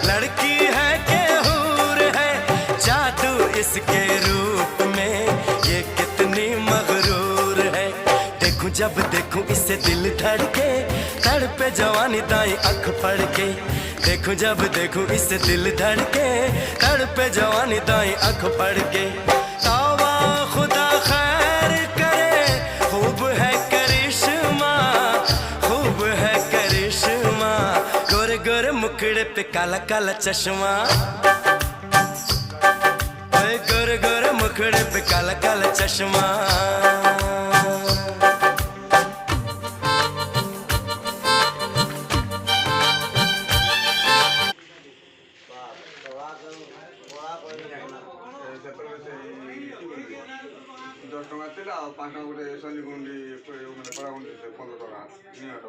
लड़की है के हूर है, जादू इसके रूप में, ये कितनी मगरूर है। देखूं जब देखूं इससे दिल धड़के, तड़पे जवानी दाई अख पड़ के। देखूं जब देखूं इससे दिल धड़के, तड़पे जवानी दाई अख पड़ के। तौबा खुदा खैर करे, खूब है करिश्मा, खूब है करिश्मा। गोरे गोरे मुखड़े पे काला काला चश्मा, गोरे गोरे मुखड़े पे काला काला चश्मा। $10 ଥିଲା ଆଉ 5 ଟଙ୍କା ଗୋଟେ ସନି ଗୁଣ୍ଡି ମାନେ କଳା ଗୁଣ୍ଡି 15 ଟଙ୍କା ନିହାଟ